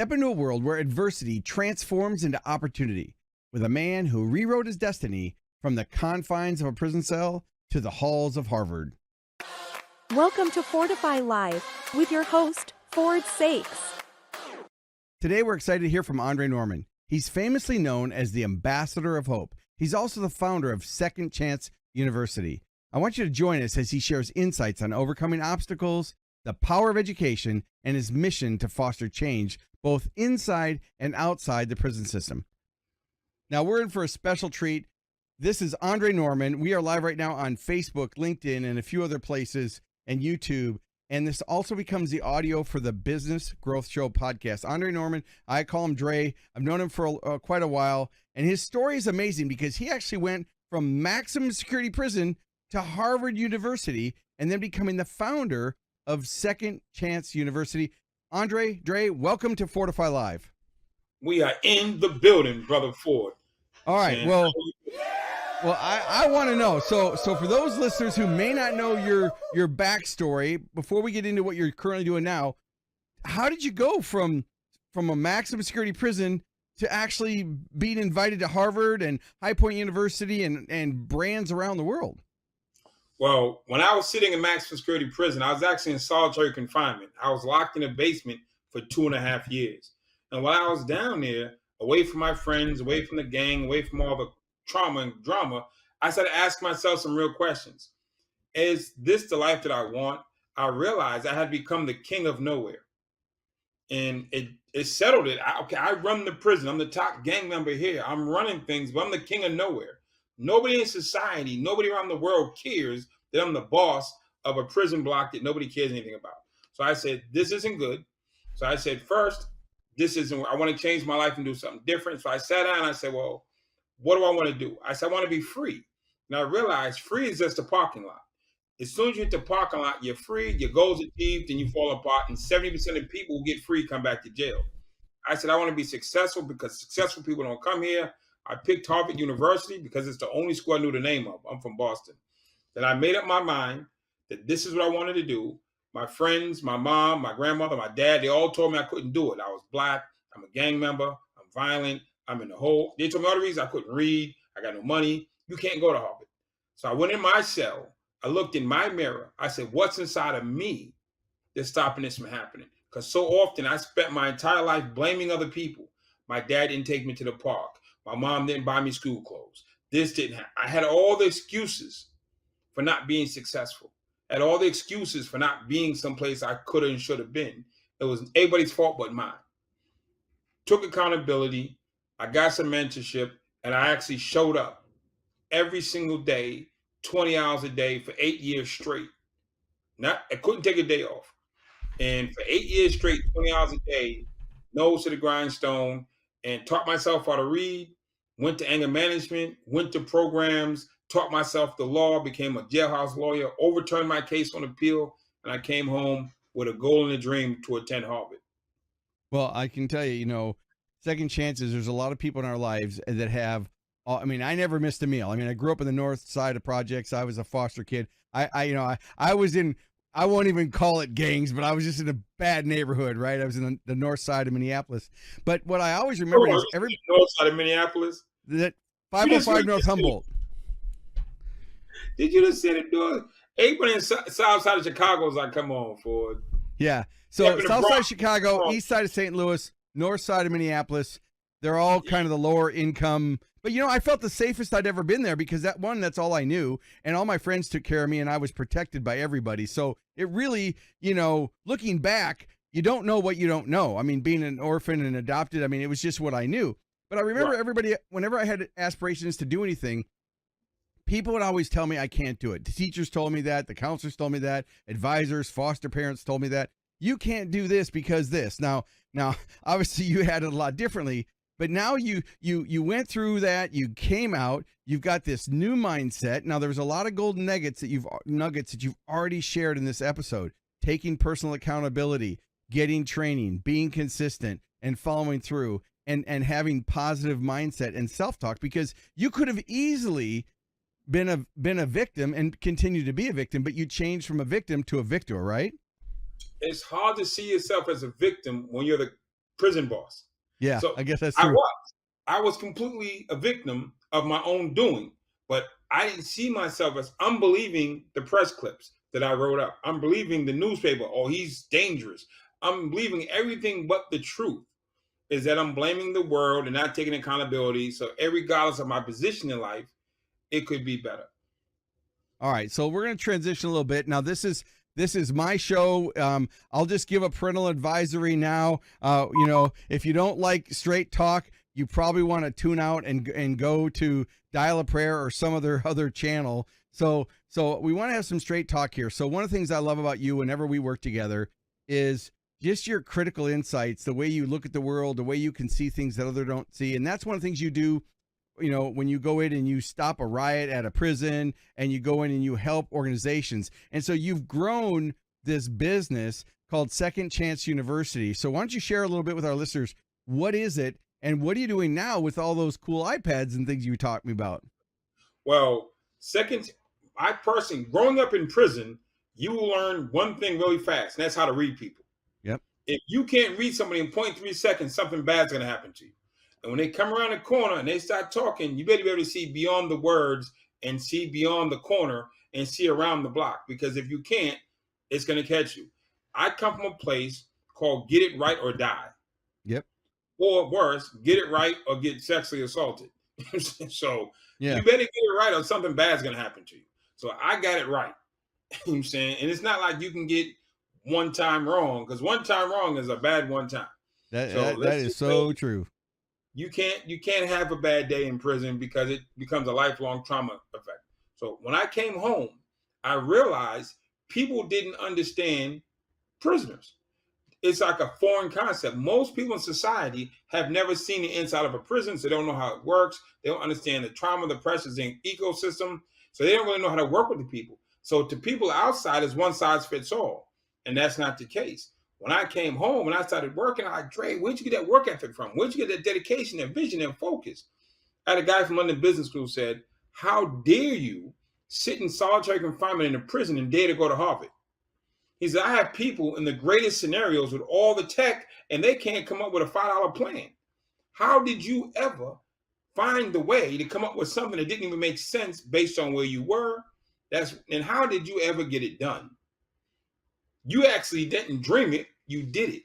Step into a world where adversity transforms into opportunity with a man who rewrote his destiny from the confines of a prison cell to the halls of Harvard. Welcome to Fordify Live with your host, Ford Saeks. Today, we're excited to hear from Andre Norman. He's famously known as the Ambassador of Hope. He's also the founder of Second Chance University. I want you to join us as he shares insights on overcoming obstacles, the power of education, and his mission to foster change both inside and outside the prison system. Now, we're in for a special treat. This is Andre Norman. We are live right now on Facebook, LinkedIn, and a few other places, and YouTube. And this also becomes the audio for the Business Growth Show podcast. Andre Norman, I call him Dre. I've known him for quite a while. And his story is amazing because he actually went from maximum security prison to Harvard University and then becoming the founder of Second Chance University. Andre, Dre, welcome to Fordify Live. We are in the building, Brother Ford. All right. Well, I want to know. So for those listeners who may not know your backstory, before we get into what you're currently doing now, how did you go from a maximum security prison to actually being invited to Harvard and High Point University and brands around the world? Well, when I was sitting in maximum security prison, I was actually in solitary confinement. I was locked in a basement for 2.5 years. And while I was down there, away from my friends, away from the gang, away from all the trauma and drama, I started asking myself some real questions. Is this the life that I want? I realized I had become the king of nowhere. And it settled it. I run the prison. I'm the top gang member here. I'm running things, but I'm the king of nowhere. Nobody in society, nobody around the world cares that I'm the boss of a prison block that nobody cares anything about. So I said, this isn't good. So I said, first, I want to change my life and do something different. So I sat down and I said, well, what do I want to do? I said, I want to be free. And I realized free is just a parking lot. As soon as you hit the parking lot, you're free, your goals achieved, and you fall apart. And 70% of people who get free come back to jail. I said, I want to be successful because successful people don't come here. I picked Harvard University because it's the only school I knew the name of. I'm from Boston. Then I made up my mind that this is what I wanted to do. My friends, my mom, my grandmother, my dad, they all told me I couldn't do it. I was black. I'm a gang member. I'm violent. I'm in the hole. They told me all the reasons I couldn't read. I got no money. You can't go to Harvard. So I went in my cell. I looked in my mirror. I said, what's inside of me that's stopping this from happening? Because so often I spent my entire life blaming other people. My dad didn't take me to the park. My mom didn't buy me school clothes. This didn't happen. I had all the excuses for not being successful. I had all the excuses for not being someplace I could have and should have been. It was everybody's fault but mine. Took accountability. I got some mentorship, and I actually showed up every single day, 20 hours a day for 8 years straight. I couldn't take a day off. And for 8 years straight, 20 hours a day, nose to the grindstone, and taught myself how to read, went to anger management, went to programs, taught myself the law, became a jailhouse lawyer, overturned my case on appeal, and I came home with a goal and a dream to attend Harvard. Well, I can tell you, second chances, there's a lot of people in our lives that have, I never missed a meal. I grew up in the north side of projects. I was a foster kid. I was in, I won't even call it gangs, but I was just in a bad neighborhood, right? I was in the north side of Minneapolis. But what I always remember is north side of Minneapolis? That 505 North Humboldt. Did you just say the door? Everybody in south side of Chicago is like, come on, Ford. Yeah. So south side of Chicago, east side of St. Louis, north side of Minneapolis, they're all kind of the lower income. But, I felt the safest I'd ever been there because that's all I knew. And all my friends took care of me and I was protected by everybody. So it really, looking back, you don't know what you don't know. Being an orphan and adopted, it was just what I knew. But I remember everybody, whenever I had aspirations to do anything, people would always tell me I can't do it. The teachers told me that. The counselors told me that. Advisors, foster parents told me that. You can't do this because this. Now, obviously you had it a lot differently, but now you went through that. You came out. You've got this new mindset. Now, there's a lot of golden nuggets that you've already shared in this episode. Taking personal accountability, getting training, being consistent, and following through, and having positive mindset and self-talk, because you could have easily been a victim and continue to be a victim, but you changed from a victim to a victor, right? It's hard to see yourself as a victim when you're the prison boss. Yeah, So I guess that's I true. was completely a victim of my own doing, but I didn't see myself as unbelieving the press clips that I wrote up. I'm believing the newspaper, oh, he's dangerous. I'm believing everything but the truth is that I'm blaming the world and not taking accountability. So regardless of my position in life, it could be better. All right, so we're going to transition a little bit. Now, this is my show. I'll just give a parental advisory now. If you don't like straight talk, you probably want to tune out and go to Dial a Prayer or some other channel. So we want to have some straight talk here. So one of the things I love about you whenever we work together is just your critical insights, the way you look at the world, the way you can see things that others don't see. And that's one of the things you do, when you go in and you stop a riot at a prison and you go in and you help organizations. And so you've grown this business called Second Chance University. So why don't you share a little bit with our listeners? What is it? And what are you doing now with all those cool iPads and things you talked me about? Well, I personally, growing up in prison, you will learn one thing really fast, and that's how to read people. Yep. If you can't read somebody in 0.3 seconds, something bad's going to happen to you. And when they come around the corner and they start talking, you better be able to see beyond the words and see beyond the corner and see around the block. Because if you can't, it's going to catch you. I come from a place called Get It Right or Die. Yep. Or worse, get it right or get sexually assaulted. So yeah. You better get it right or something bad's going to happen to you. So I got it right. You know what I'm saying? And it's not like you can get one time wrong, because one time wrong is a bad one time. That is so true. You can't have a bad day in prison because it becomes a lifelong trauma effect. So when I came home, I realized people didn't understand prisoners. It's like a foreign concept. Most people in society have never seen the inside of a prison, so they don't know how it works. They don't understand the trauma, the pressures in ecosystem, so they don't really know how to work with the people. So to people outside, it's one size fits all, and that's not the case. When I came home and I started working, I'm like, Dre, where'd you get that work ethic from? Where'd you get that dedication, that vision, and focus? I had a guy from London Business School said, how dare you sit in solitary confinement in a prison and dare to go to Harvard? He said, I have people in the greatest scenarios with all the tech, and they can't come up with a $5 plan. How did you ever find the way to come up with something that didn't even make sense based on where you were? And how did you ever get it done? You actually didn't dream it, you did it.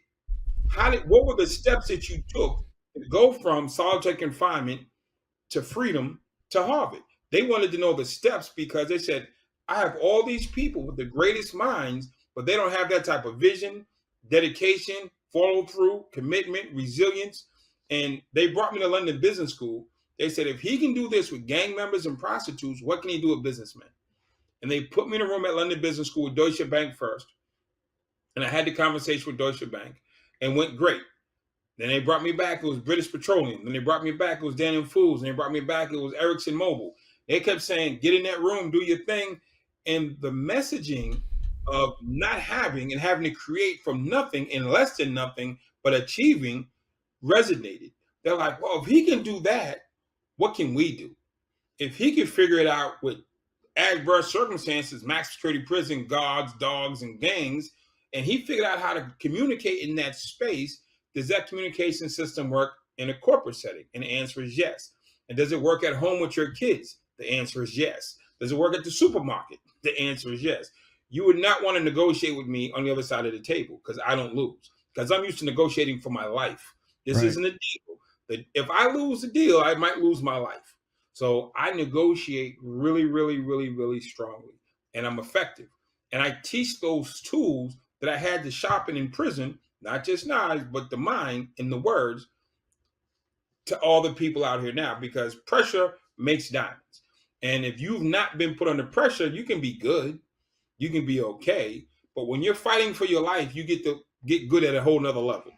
What were the steps that you took to go from solitary confinement to freedom to Harvard? They wanted to know the steps because they said, I have all these people with the greatest minds, but they don't have that type of vision, dedication, follow through, commitment, resilience. And they brought me to London Business School. They said, if he can do this with gang members and prostitutes, what can he do with businessmen? And they put me in a room at London Business School with Deutsche Bank first. And I had the conversation with Deutsche Bank and went great. Then they brought me back, it was British Petroleum. Then they brought me back, it was Daniel Foods. And they brought me back, it was Ericsson Mobile. They kept saying, get in that room, do your thing. And the messaging of not having and having to create from nothing and less than nothing, but achieving resonated. They're like, well, if he can do that, what can we do? If he can figure it out with adverse circumstances, max security prison, guards, dogs, and gangs, and he figured out how to communicate in that space, does that communication system work in a corporate setting? And the answer is yes. And does it work at home with your kids? The answer is yes. Does it work at the supermarket? The answer is yes. You would not want to negotiate with me on the other side of the table because I don't lose. Because I'm used to negotiating for my life. This isn't a deal. If I lose the deal, I might lose my life. So I negotiate really, really, really, really strongly. And I'm effective. And I teach those tools that I had to sharpen in prison, not just knives, but the mind and the words to all the people out here now, because pressure makes diamonds. And if you've not been put under pressure, you can be good. You can be okay. But when you're fighting for your life, you get to get good at a whole nother level.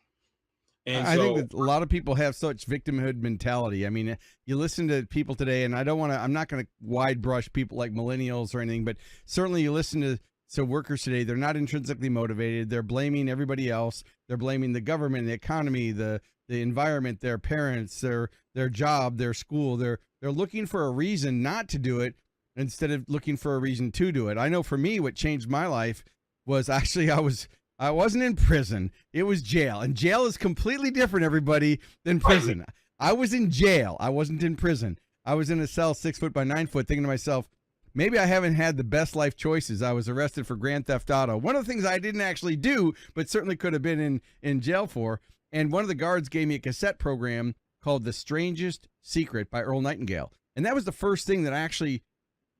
And I think that a lot of people have such victimhood mentality. I mean, you listen to people today, and I'm not going to wide brush people like millennials or anything, but certainly you listen to workers today, they're not intrinsically motivated. They're blaming everybody else. They're blaming the government, the economy, the environment, their parents, their job, their school. They're looking for a reason not to do it instead of looking for a reason to do it. I know for me, what changed my life was actually I was I wasn't in prison. It was jail. And jail is completely different, everybody, than prison. I was in jail. I wasn't in prison. I was in a cell 6 foot by 9 foot thinking to myself, maybe I haven't had the best life choices. I was arrested for grand theft auto. One of the things I didn't actually do, but certainly could have been in jail for. And one of the guards gave me a cassette program called The Strangest Secret by Earl Nightingale. And that was the first thing that actually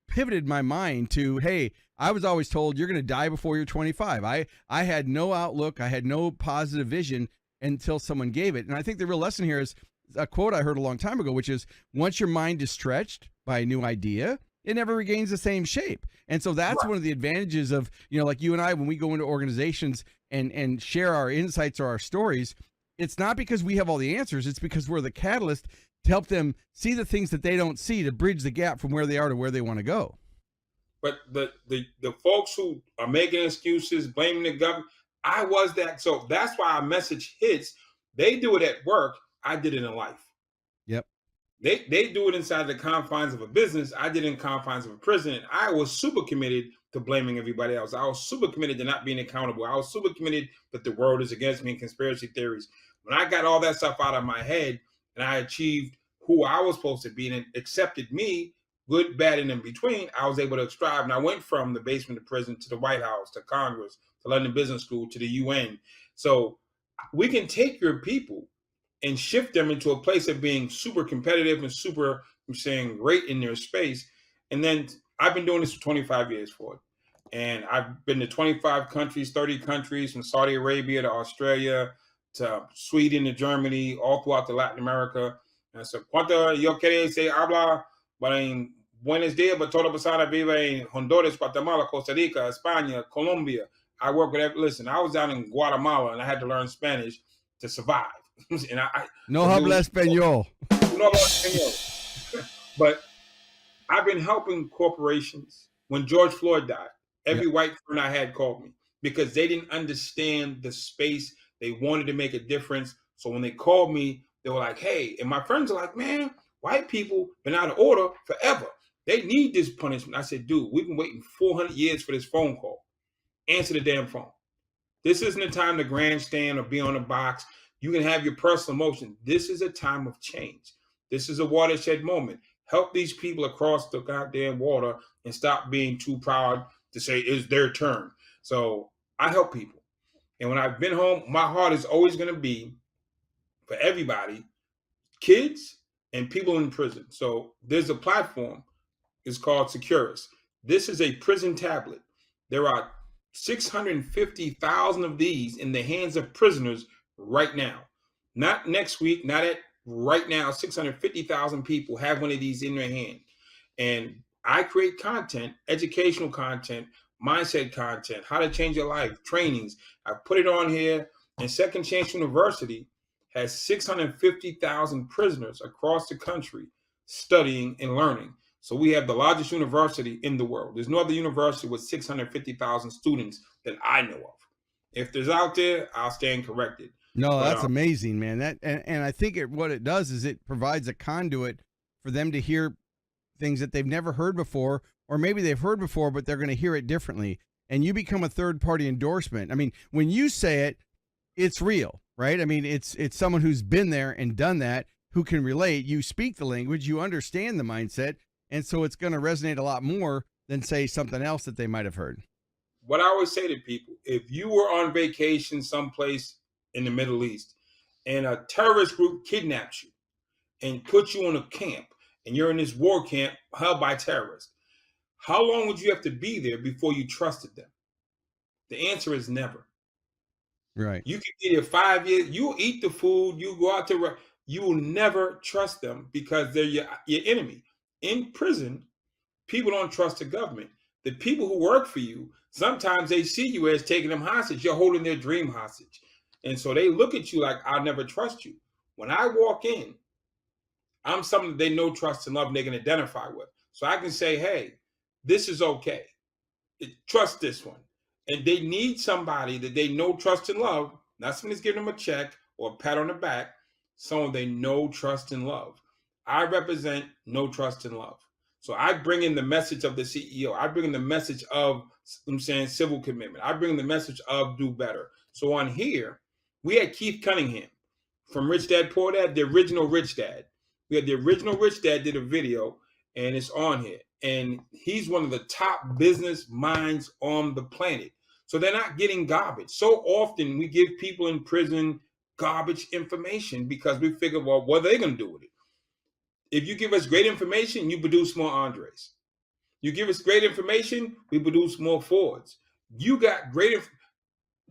pivoted my mind to, hey, I was always told you're going to die before you're 25. I had no outlook. I had no positive vision until someone gave it. And I think the real lesson here is a quote I heard a long time ago, which is, once your mind is stretched by a new idea, it never regains the same shape. And so that's one of the advantages of, like you and I, when we go into organizations and share our insights or our stories, it's not because we have all the answers. It's because we're the catalyst to help them see the things that they don't see, to bridge the gap from where they are to where they want to go. But the folks who are making excuses, blaming the government, I was that. So that's why our message hits. They do it at work. I did it in life. Yep. They do it inside the confines of a business. I did it in confines of a prison. And I was super committed to blaming everybody else. I was super committed to not being accountable. I was super committed that the world is against me and conspiracy theories. When I got all that stuff out of my head and I achieved who I was supposed to be and it accepted me, good, bad, and in between, I was able to strive. And I went from the basement of prison to the White House, to Congress, to London Business School, to the UN. So we can take your people and shift them into a place of being super competitive and super, I'm saying, great in their space. And then I've been doing this for 25 years, Ford. And I've been to 25 countries, 30 countries, from Saudi Arabia to Australia to Sweden to Germany, all throughout the Latin America. And so, ¿cuánto yo quiero se habla? Buenos días, but toda persona vive en Honduras, Guatemala, Costa Rica, España, Colombia. I work with listen, I was down in Guatemala and I had to learn Spanish to survive. And no habla español. No habla español. But I've been helping corporations. When George Floyd died, every white friend I had called me because they didn't understand the space. They wanted to make a difference. So when they called me, they were like, hey, and my friends are like, man, white people been out of order forever. They need this punishment. I said, dude, we've been waiting 400 years for this phone call. Answer the damn phone. This isn't a time to grandstand or be on a box. You can have your personal emotion. This is a time of change. This is a watershed moment. Help these people across the goddamn water and stop being too proud to say it's their turn. So I help people. And when I've been home, my heart is always going to be for everybody, kids and people in prison. So there's a platform. It's called Securus. This is a prison tablet. There are 650,000 of these in the hands of prisoners right now. Not next week, not at right now. 650,000 people have one of these in their hand. And I create content, educational content, mindset content, how to change your life, trainings. I put it on here. And Second Chance University has 650,000 prisoners across the country studying and learning. So we have the largest university in the world. There's no other university with 650,000 students that I know of. If there's out there, I'll stand corrected. No, that's amazing, man. That and I think what it does is it provides a conduit for them to hear things that they've never heard before, or maybe they've heard before, but they're going to hear it differently. And you become a third-party endorsement. I mean, when you say it, it's real, right? I mean, it's someone who's been there and done that, who can relate. You speak the language, you understand the mindset, and so it's going to resonate a lot more than, say, something else that they might have heard. What I always say to people, if you were on vacation someplace in the Middle East and a terrorist group kidnaps you and puts you in a camp and you're in this war camp held by terrorists, how long would you have to be there before you trusted them? The answer is never. Right. You can be there 5 years. You'll eat the food. You go out to, you will never trust them because they're your enemy. In prison, people don't trust the government. The people who work for you, sometimes they see you as taking them hostage. You're holding their dream hostage. And so they look at you like, I'll never trust you. When I walk in, I'm someone they know, trust, and love, and they can identify with. So I can say, hey, this is okay. Trust this one. And they need somebody that they know, trust, and love. Not someone that's giving them a check or a pat on the back. Someone they know, trust, and love. I represent no trust and love. So I bring in the message of the CEO. I bring in the message of, I'm saying, civil commitment. I bring in the message of do better. So on here, we had Keith Cunningham from Rich Dad Poor Dad, the original Rich Dad. We had the original Rich Dad did a video, and it's on here. And he's one of the top business minds on the planet. So they're not getting garbage. So often we give people in prison garbage information because we figure, well, what are they going to do with it? If you give us great information, you produce more Andres. You give us great information, we produce more Fords. You got great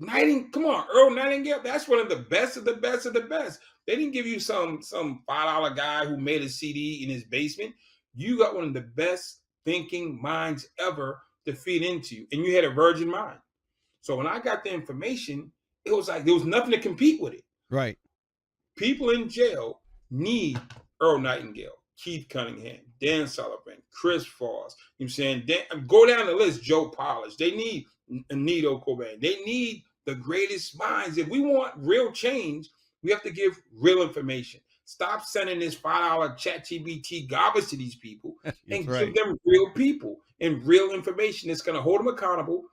information. Come on, Earl Nightingale, that's one of the best of the best of the best. They didn't give you some $5 guy who made a CD in his basement. You got one of the best thinking minds ever to feed into you, and you had a virgin mind. So when I got the information, it was like there was nothing to compete with it. Right. People in jail need Earl Nightingale, Keith Cunningham, Dan Sullivan, Chris Foss. You know what I'm saying? Go down the list, Joe Polish. They need Anito Cobain. They need the greatest minds. If we want real change, we have to give real information. Stop sending this $5 ChatGPT garbage to these people and give them real people and real information that's going to hold them accountable,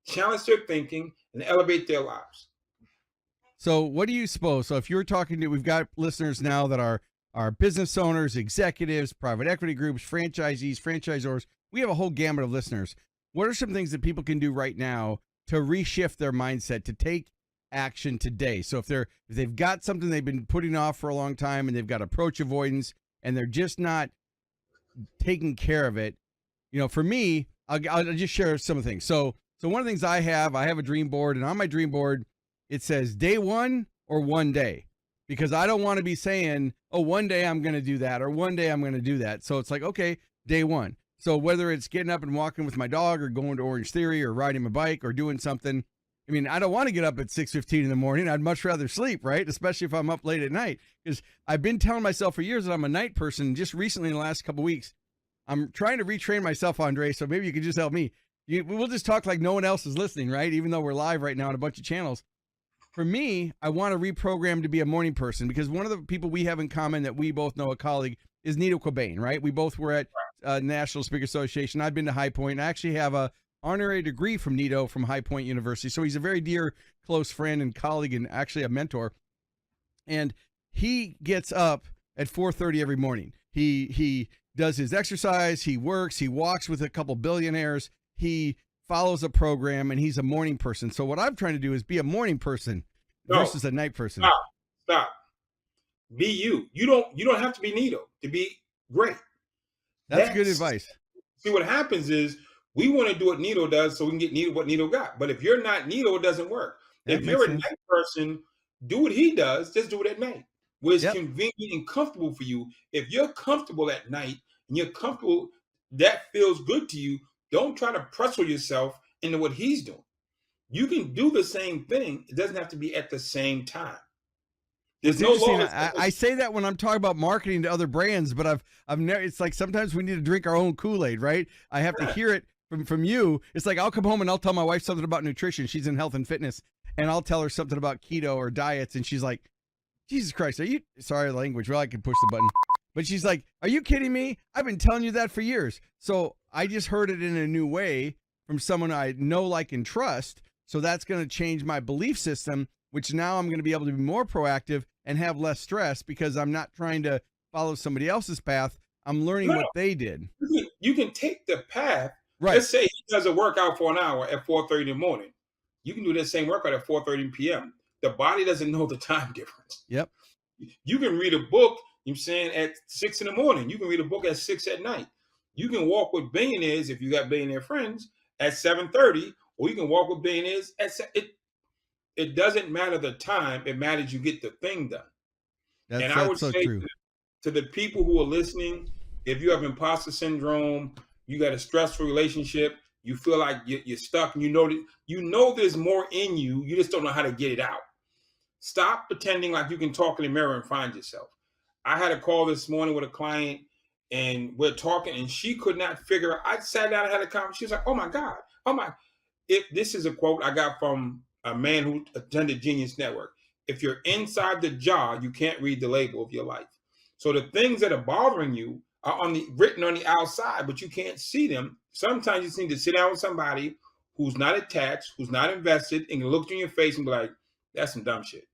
challenge their thinking, and elevate their lives. So what do you suppose? So if you're talking to, we've got listeners now that are business owners, executives, private equity groups, franchisees, franchisors. We have a whole gamut of listeners. What are some things that people can do right now to reshift their mindset, to take action today? So if they've got something they've been putting off for a long time and they've got approach avoidance and they're just not taking care of it, you know, for me, I'll just share some of the things. So one of the things I have a dream board, and on my dream board, it says day one or one day, because I don't want to be saying, oh, one day I'm going to do that or one day I'm going to do that. So it's like, okay, day one. So whether it's getting up and walking with my dog or going to Orange Theory or riding my bike or doing something, I mean, I don't want to get up at 6:15 in the morning. I'd much rather sleep, right? Especially if I'm up late at night, because I've been telling myself for years that I'm a night person. Just recently in the last couple of weeks, I'm trying to retrain myself, Andre, so maybe you can just help me. We'll just talk like no one else is listening, right? Even though we're live right now on a bunch of channels. For me, I want to reprogram to be a morning person, because one of the people we have in common that we both know, a colleague, is Nito Cobain, right? We both were at National Speaker Association. I've been to High Point. I actually have a honorary degree from Nito from High Point University. So he's a very dear, close friend and colleague and actually a mentor. And he gets up at 4:30 every morning. He does his exercise. He works. He walks with a couple billionaires. He follows a program, and he's a morning person. So what I'm trying to do is be a morning person versus a night person. Stop. Be you. You don't have to be Nito to be great. That's good advice. See, what happens is we want to do what Nito does so we can get Nito what Nito got. But if you're not Nito, it doesn't work. If you're a night person, do what he does. Just do it at night, where it's convenient and comfortable for you. If you're comfortable at night and you're comfortable, that feels good to you. Don't try to pressure yourself into what he's doing. You can do the same thing. It doesn't have to be at the same time. There's no law. I say that when I'm talking about marketing to other brands, but I've never. It's like sometimes we need to drink our own Kool-Aid, right? I have to hear it from you. It's like I'll come home and I'll tell my wife something about nutrition. She's in health and fitness, and I'll tell her something about keto or diets, and she's like, "Jesus Christ, are you?" Sorry, language. Well, I can push the button, but she's like, "Are you kidding me? I've been telling you that for years." So I just heard it in a new way from someone I know, like, and trust. So that's going to change my belief system, which now I'm going to be able to be more proactive and have less stress because I'm not trying to follow somebody else's path. I'm learning what they did. You can take the path. Right. Let's say he does a workout for an hour at 4:30 in the morning. You can do that same workout at 4:30 p.m. The body doesn't know the time difference. Yep. You can read a book, you're saying, at 6 in the morning. You can read a book at 6 at night. You can walk with billionaires, if you got billionaire friends, at 7:30, or you can walk with billionaires at it doesn't matter the time. It matters you get the thing done. And I would so say true. to the people who are listening, if you have imposter syndrome, you got a stressful relationship, you feel like you're stuck, and you know there's more in you, you just don't know how to get it out. Stop pretending like you can talk in the mirror and find yourself. I had a call this morning with a client, and we're talking, and she could not figure out. I sat down and had a conversation. She was like, "Oh my God, oh my!" This is a quote I got from a man who attended Genius Network. If you're inside the jar, you can't read the label of your life. So the things that are bothering you are written on the outside, but you can't see them. Sometimes you just need to sit down with somebody who's not attached, who's not invested, and can look you in your face and be like, "That's some dumb shit."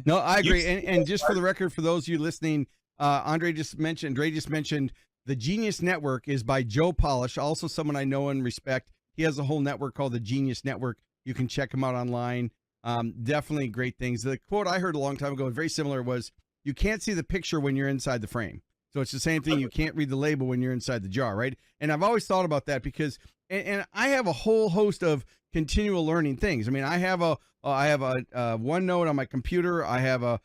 No, I agree. And just for the record, for those of you listening, Dre just mentioned the Genius Network is by Joe Polish, also someone I know and respect. He has a whole network called the Genius Network. You can check him out online. Definitely great things. The quote I heard a long time ago, very similar, was, "You can't see the picture when you're inside the frame." So it's the same thing. You can't read the label when you're inside the jar, right? And I've always thought about that because, and I have a whole host of continual learning things. I mean, I have a OneNote on my computer. I have a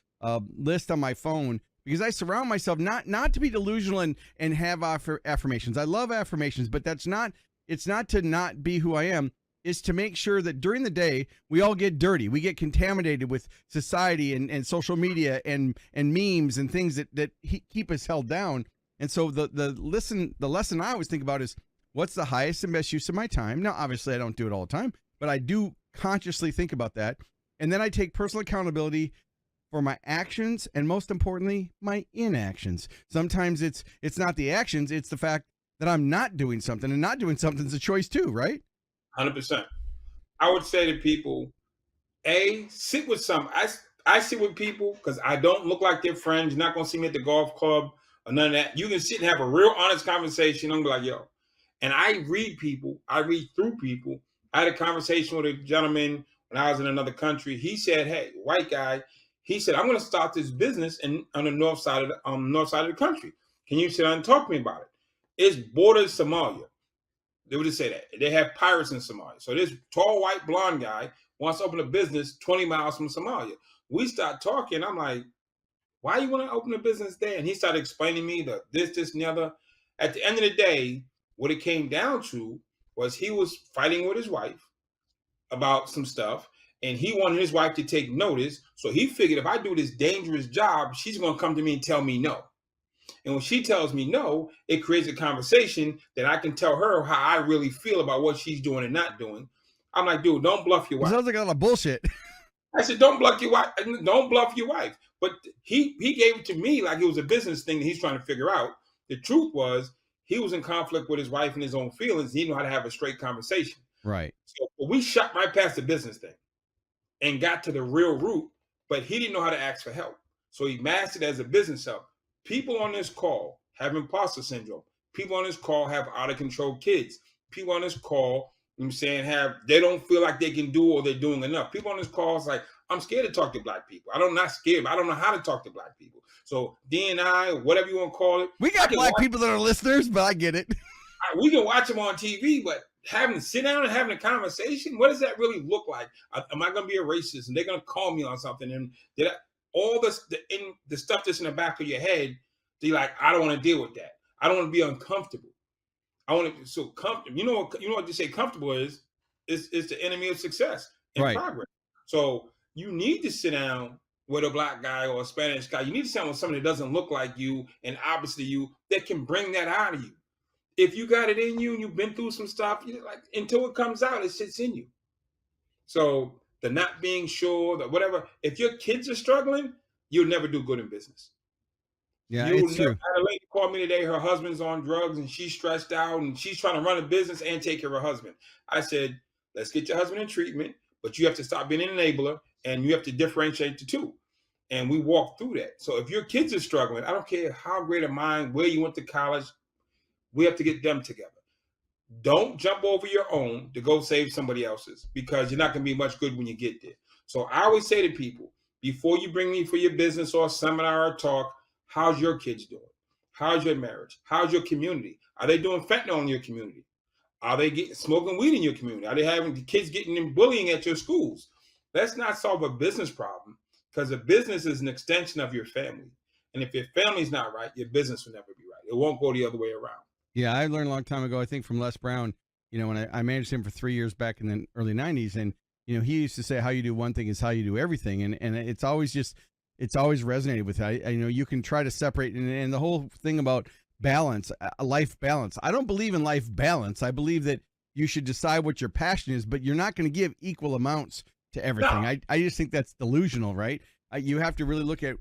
list on my phone, because I surround myself not to be delusional and have affirmations. I love affirmations, but it's not to not be who I am. It's to make sure that during the day we all get dirty. We get contaminated with society and social media and memes and things that keep us held down. And so the lesson I always think about is, what's the highest and best use of my time? Now, obviously I don't do it all the time, but I do consciously think about that. And then I take personal accountability for my actions, and most importantly, my inactions. Sometimes it's not the actions, it's the fact that I'm not doing something, and not doing something is a choice too, right? 100%. I would say to people, sit with some. I sit with people because I don't look like their friends. You're not going to see me at the golf club or none of that. You can sit and have a real honest conversation. I'm like, yo. And I read people. I read through people. I had a conversation with a gentleman when I was in another country. He said, hey, white guy, he said, I'm going to start this business on the north side of the country. Can you sit down and talk to me about it? It's borders Somalia. They would just say that. They have pirates in Somalia. So this tall, white, blonde guy wants to open a business 20 miles from Somalia. We start talking. I'm like, why you want to open a business there? And he started explaining to me this, and the other. At the end of the day, what it came down to was he was fighting with his wife about some stuff, and he wanted his wife to take notice. So he figured, if I do this dangerous job, she's going to come to me and tell me no. And when she tells me no, it creates a conversation that I can tell her how I really feel about what she's doing and not doing. I'm like, dude, don't bluff your wife. Sounds like a lot of bullshit. I said, don't bluff your wife. Don't bluff your wife. But he gave it to me like it was a business thing that he's trying to figure out. The truth was, he was in conflict with his wife and his own feelings. He didn't know how to have a straight conversation. Right. So we shot right past the business thing and got to the real root, but he didn't know how to ask for help. So he mastered it as a business help. People on this call have imposter syndrome. People on this call have out of control kids. People on this call, you know what I'm saying, they don't feel like they can do or they're doing enough. People on this call is like, I'm scared to talk to black people. I'm not scared, but I don't know how to talk to black people. So D&I, whatever you want to call it. We got black people that are listeners, but I get it. We can watch them on TV, but having to sit down and having a conversation, what does that really look like? Am I going to be a racist and they're going to call me on something? And all this, the stuff that's in the back of your head, you're like, I don't want to deal with that. I don't want to be uncomfortable. I want to be so comfortable. You know what they say comfortable is the enemy of success and progress. So you need to sit down with a black guy or a Spanish guy. You need to sit down with somebody that doesn't look like you and opposite you that can bring that out of you. If you got it in you and you've been through some stuff, until it comes out, it sits in you. So the not being sure, the whatever. If your kids are struggling, you'll never do good in business. Yeah, it's true. I had a lady call me today. Her husband's on drugs and she's stressed out and she's trying to run a business and take care of her husband. I said, let's get your husband in treatment, but you have to stop being an enabler and you have to differentiate the two. And we walk through that. So if your kids are struggling, I don't care how great a mind, where you went to college, we have to get them together. Don't jump over your own to go save somebody else's, because you're not going to be much good when you get there. So I always say to people, before you bring me for your business or a seminar or talk, how's your kids doing? How's your marriage? How's your community? Are they doing fentanyl in your community? Are they smoking weed in your community? Are they having the kids getting in bullying at your schools? Let's not solve a business problem, because a business is an extension of your family. And if your family's not right, your business will never be right. It won't go the other way around. Yeah, I learned a long time ago, I think from Les Brown, when I managed him for 3 years back in the early 90s. And, he used to say, how you do one thing is how you do everything. And it's always resonated with me. You can try to separate. And the whole thing about balance, life balance. I don't believe in life balance. I believe that you should decide what your passion is, but you're not going to give equal amounts to everything. No. I just think that's delusional, right? You have to really look at,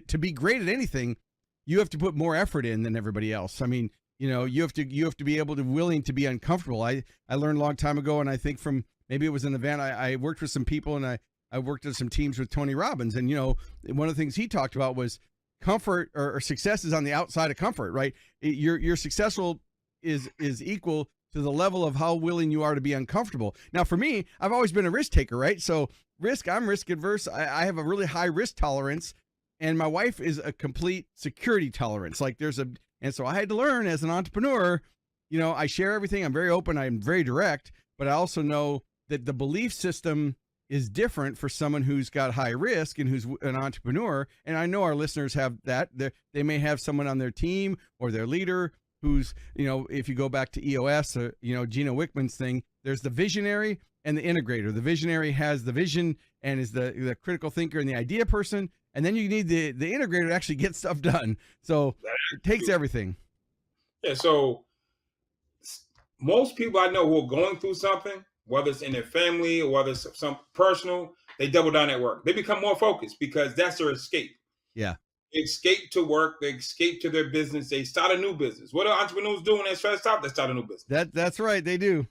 to be great at anything, you have to put more effort in than everybody else. I mean, you have to be able to willing to be uncomfortable. I learned a long time ago, and I think from maybe it was an event, I worked with some people, and I worked with some teams with Tony Robbins, and one of the things he talked about was comfort or success is on the outside of comfort, right? Your successful is equal to the level of how willing you are to be uncomfortable. Now, for me, I've always been a risk taker, right? So I'm risk adverse. I have a really high risk tolerance, and my wife is a complete security tolerance. And so I had to learn as an entrepreneur, I share everything. I'm very open. I'm very direct, but I also know that the belief system is different for someone who's got high risk and who's an entrepreneur. And I know our listeners have that. They may have someone on their team or their leader who's, if you go back to EOS or, Gino Wickman's thing, there's the visionary and the integrator. The visionary has the vision and is the critical thinker and the idea person. And then you need the integrator to actually get stuff done. So it takes everything. Yeah. So most people I know who are going through something, whether it's in their family or whether it's some personal, they double down at work. They become more focused because that's their escape. Yeah. They escape to work. They escape to their business. They start a new business. What do entrepreneurs do when they're stressed out? They start a new business. That's right. They do.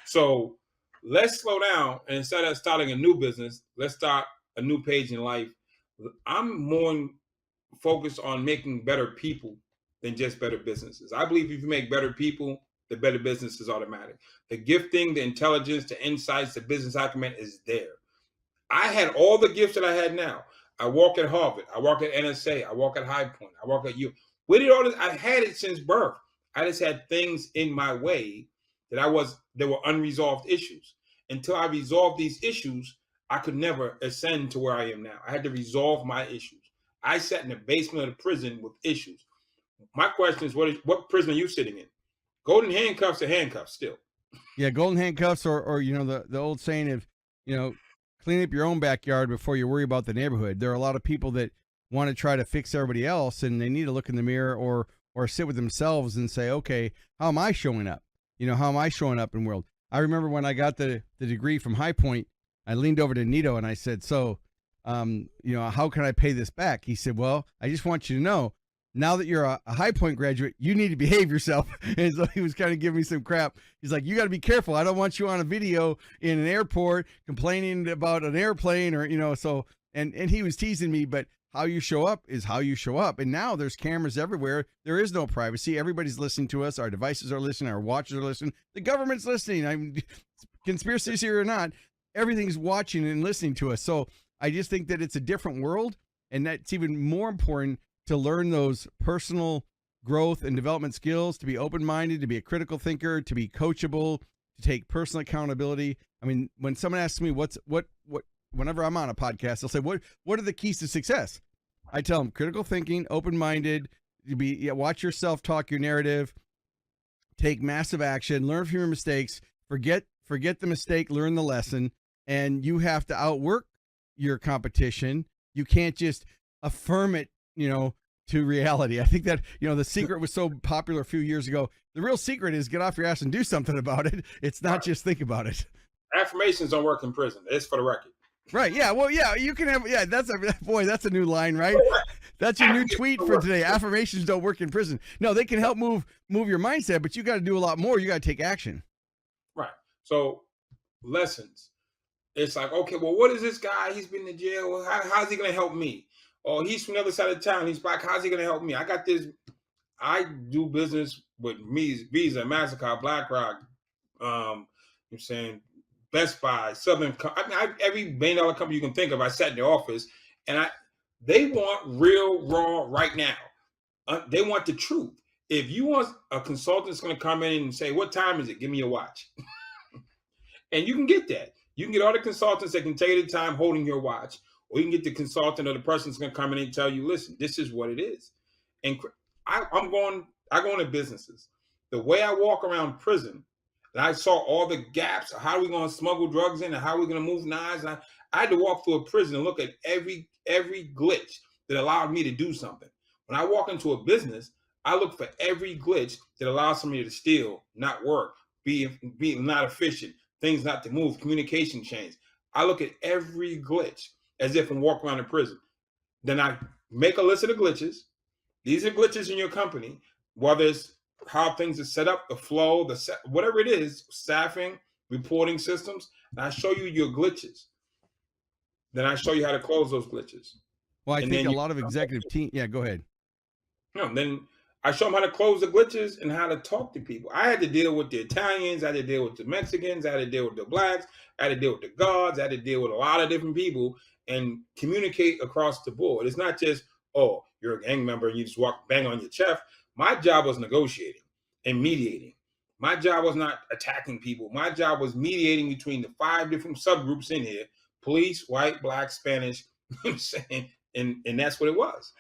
So let's slow down. And instead of starting a new business, let's start a new page in life. I'm more focused on making better people than just better businesses. I believe if you make better people, the better business is automatic. The gifting, the intelligence, the insights, the business acumen is there. I had all the gifts that I had now. I walk at Harvard. I walk at NSA. I walk at High Point. I walk at U. Where did all this? I had it since birth. I just had things in my way there were unresolved issues. Until I resolved these issues, I could never ascend to where I am now. I had to resolve my issues. I sat in the basement of the prison with issues. My question is, what prison are you sitting in? Golden handcuffs or handcuffs still? Yeah, golden handcuffs or the old saying of, clean up your own backyard before you worry about the neighborhood. There are a lot of people that want to try to fix everybody else, and they need to look in the mirror or sit with themselves and say, okay, how am I showing up? How am I showing up in the world? I remember when I got the degree from High Point, I leaned over to Nito and I said, so, how can I pay this back? He said, well, I just want you to know, now that you're a High Point graduate, you need to behave yourself. And so he was kind of giving me some crap. He's like, you got to be careful. I don't want you on a video in an airport complaining about an airplane or, so, and he was teasing me, but how you show up is how you show up. And now there's cameras everywhere. There is no privacy. Everybody's listening to us. Our devices are listening. Our watches are listening. The government's listening. Conspiracy theory or not, everything's watching and listening to us. So I just think that it's a different world. And that's even more important to learn those personal growth and development skills, to be open-minded, to be a critical thinker, to be coachable, to take personal accountability. I mean, when someone asks me whenever I'm on a podcast, they'll say, what are the keys to success? I tell them critical thinking, open-minded, watch your self-talk, your narrative, take massive action, learn from your mistakes, forget the mistake, learn the lesson, and you have to outwork your competition. You can't just affirm it, to reality. I think that, the secret was so popular a few years ago. The real secret is get off your ass and do something about it. It's not just think about it. Affirmations don't work in prison. It's for the record. Right. Yeah. Well, yeah, you can have, that's a new line, right? That's your new tweet for today. Affirmations don't work in prison. No, they can help move your mindset, but you got to do a lot more. You got to take action. Right. So lessons. It's like, okay, well, what is this guy? He's been in jail. How's he going to help me? Oh, he's from the other side of town. He's black. How's he going to help me? I got this. I do business with Visa, MasterCard, BlackRock, I'm saying Best Buy, Southern. Every $1 billion company you can think of, I sat in the office, and they want real, raw, right now. They want the truth. If you want a consultant that's going to come in and say, what time is it? Give me your watch. And you can get that. You can get all the consultants that can tell you the time holding your watch. Or you can get the consultant or the person that's going to come in and tell you, listen, this is what it is. And I go into businesses. The way I walk around prison, and I saw all the gaps. How are we going to smuggle drugs in? And how are we going to move knives? And I had to walk through a prison and look at every glitch that allowed me to do something. When I walk into a business, I look for every glitch that allows somebody to steal, not work, be not efficient, things not to move, communication chains. I look at every glitch as if I'm walking around a prison. Then I make a list of the glitches. These are glitches in your company, whether it's how things are set up, the flow, whatever it is, staffing, reporting systems. And I show you your glitches. Then I show you how to close those glitches. Well, I And think then a lot of executive team. Yeah, go ahead. then I show them how to close the glitches and how to talk to people. I had to deal with the Italians, I had to deal with the Mexicans, I had to deal with the blacks, I had to deal with the guards, I had to deal with a lot of different people and communicate across the board. It's not just, oh, you're a gang member and you just walk bang on your chest. My job was negotiating and mediating. My job was not attacking people. My job was mediating between the 5 different subgroups in here: police, white, black, Spanish. You know what I'm saying? And that's what it was.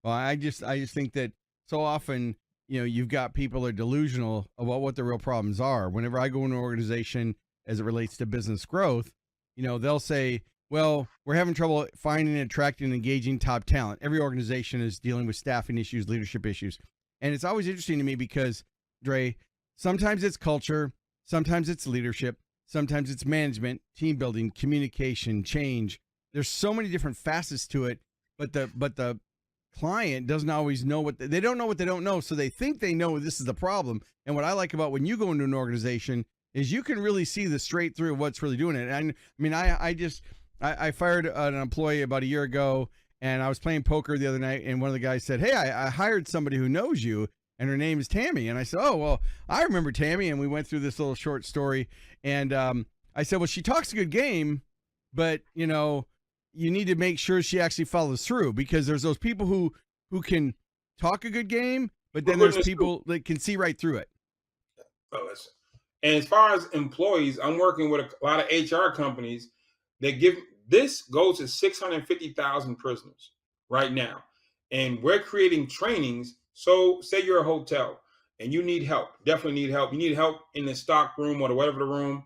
Well, I just think that so often, you've got people that are delusional about what the real problems are. Whenever I go into an organization as it relates to business growth, they'll say, well, we're having trouble finding, attracting, and engaging top talent. Every organization is dealing with staffing issues, leadership issues. And it's always interesting to me because, Dre, sometimes it's culture, sometimes it's leadership, sometimes it's management, team building, communication, change. There's so many different facets to it, but the client doesn't always know they don't know what they don't know, so they think they know this is the problem. And what I like about when you go into an organization is you can really see the straight through of what's really doing it. And I fired an employee about a year ago, and I was playing poker the other night, and one of the guys said, hey, I hired somebody who knows you, and her name is Tammy. And I said, oh, well, I remember Tammy, and we went through this little short story. And I said, well, she talks a good game, but, you need to make sure she actually follows through, because there's those people who can talk a good game, but then there's people that can see right through it. Oh, listen. And as far as employees, I'm working with a lot of HR companies that this goes to 650,000 prisoners right now. And we're creating trainings. So say you're a hotel and you need help, definitely need help. You need help in the stock room or whatever the room.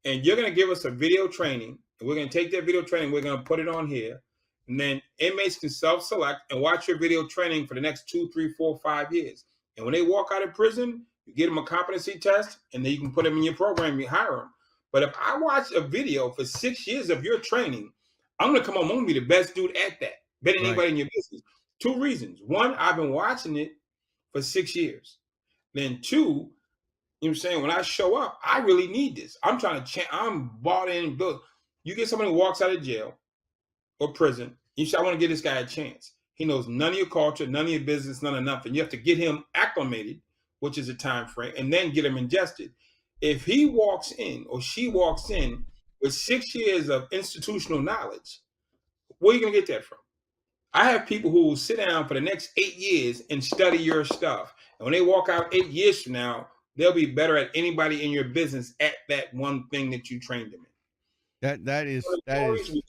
And you're going to give us a video training. And we're going to take that video training, we're going to put it on here. And then inmates can self-select and watch your video training for the next 2, 3, 4, 5 years. And when they walk out of prison, you get them a competency test, and then you can put them in your program, you hire them. But if I watch a video for 6 years of your training, I'm going to come home, I'm going to be the best dude at that, better than anybody in your business. 2 reasons. 1, I've been watching it for 6 years. Then 2, you know what I'm saying? When I show up, I really need this. I'm bought in, built. You get somebody who walks out of jail or prison, you say, I want to give this guy a chance. He knows none of your culture, none of your business, none of nothing. You have to get him acclimated, which is a time frame, and then get him ingested. If he walks in or she walks in with 6 years of institutional knowledge, where are you going to get that from? I have people who will sit down for the next 8 years and study your stuff. And when they walk out 8 years from now, they'll be better at anybody in your business at that one thing that you trained them in. That is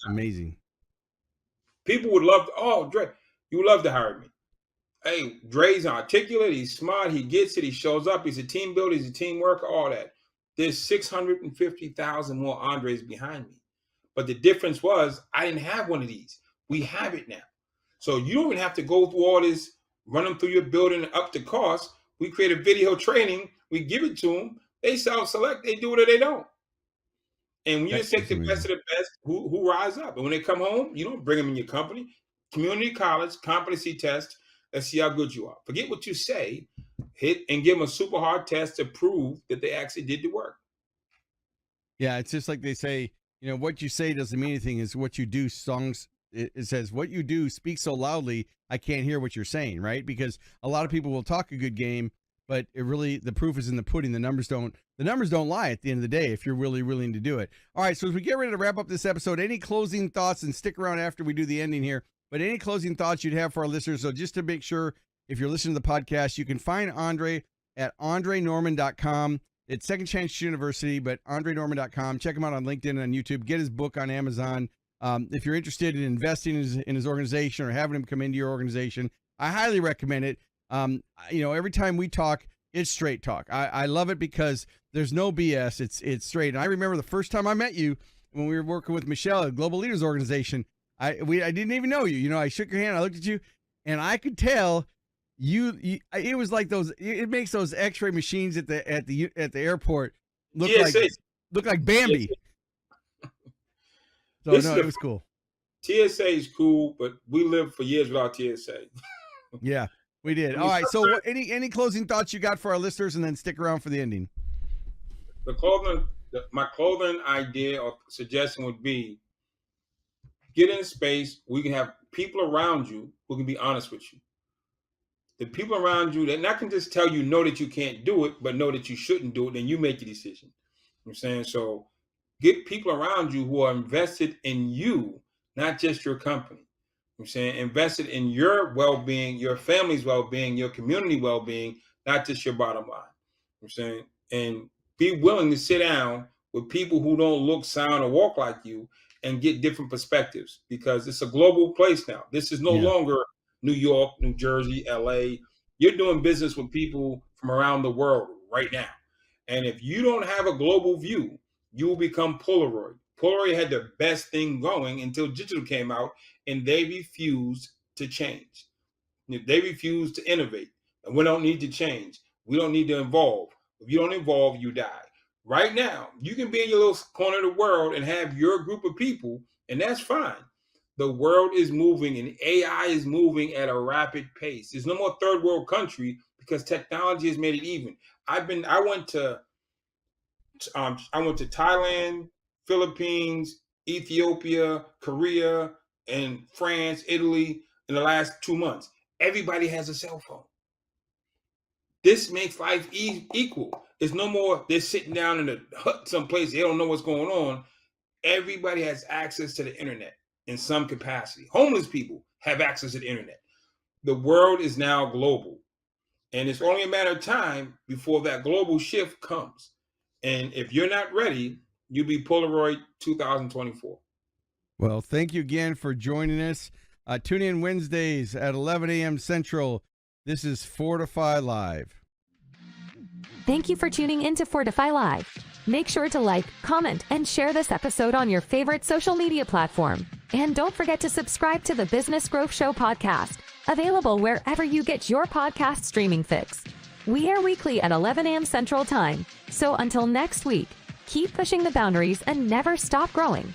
amazing. People would love to, oh, Dre, you would love to hire me. Hey, Dre's articulate, he's smart, he gets it, he shows up, he's a team builder, he's a team worker, all that. There's 650,000 more Andres behind me. But the difference was I didn't have one of these. We have it now. So you don't even have to go through all this, run them through your building up the cost. We create a video training, we give it to them, they self-select, they do it or they don't. And when you just take the best of the best who rise up. And when they come home, you don't bring them in your company. Community college, competency test. Let's see how good you are. Forget what you say. Hit and give them a super hard test to prove that they actually did the work. Yeah, it's just like they say, what you say doesn't mean anything. It's what you do. It says, what you do speaks so loudly, I can't hear what you're saying, right? Because a lot of people will talk a good game, but the proof is in the pudding. The numbers don't lie at the end of the day if you're really willing to do it. All right, so as we get ready to wrap up this episode, any closing thoughts, and stick around after we do the ending here, but any closing thoughts you'd have for our listeners? So just to make sure, if you're listening to the podcast, you can find Andre at andrenorman.com. It's Second Chance University, but andrenorman.com. Check him out on LinkedIn and on YouTube. Get his book on Amazon. If you're interested in investing in his organization or having him come into your organization, I highly recommend it. Every time we talk, it's straight talk. I love it because there's no BS. It's straight. And I remember the first time I met you when we were working with Michelle at Global Leaders Organization. I didn't even know you. I shook your hand. I looked at you, and I could tell you. It was like those. It makes those X-ray machines at the airport look like Bambi. So no, it was cool. TSA is cool, but we lived for years without TSA. Yeah, we did. All right. So, any closing thoughts you got for our listeners, and then stick around for the ending. My clothing idea or suggestion would be get in a space where you can have people around you who can be honest with you. The people around you that not can just tell you no that you can't do it, but know that you shouldn't do it, then you make the decision. You know what I'm saying? So get people around you who are invested in you, not just your company. You know what I'm saying? Invested in your well-being, your family's well-being, your community well-being, not just your bottom line. You know what I'm saying? And be willing to sit down with people who don't look, sound, or walk like you and get different perspectives, because it's a global place now. This is no longer New York, New Jersey, LA. You're doing business with people from around the world right now. And if you don't have a global view, you will become Polaroid. Polaroid had the best thing going until digital came out, and they refused to change. They refused to innovate. And we don't need to change. We don't need to evolve. If you don't evolve, you die. Right now, you can be in your little corner of the world and have your group of people, and that's fine. The world is moving, and AI is moving at a rapid pace. There's no more third world country because technology has made it even. I went to Thailand, Philippines, Ethiopia, Korea, and France, Italy in the last 2 months. Everybody has a cell phone. This makes life equal. It's no more they're sitting down in a hut someplace, they don't know what's going on. Everybody has access to the internet in some capacity. Homeless people have access to the internet. The world is now global. And it's only a matter of time before that global shift comes. And if you're not ready, you'll be Polaroid 2024. Well, thank you again for joining us. Tune in Wednesdays at 11 a.m. Central. This is Fordify Live. Thank you for tuning in to Fordify Live. Make sure to like, comment, and share this episode on your favorite social media platform. And don't forget to subscribe to the Business Growth Show podcast, available wherever you get your podcast streaming fix. We air weekly at 11 a.m. Central Time. So until next week, keep pushing the boundaries and never stop growing.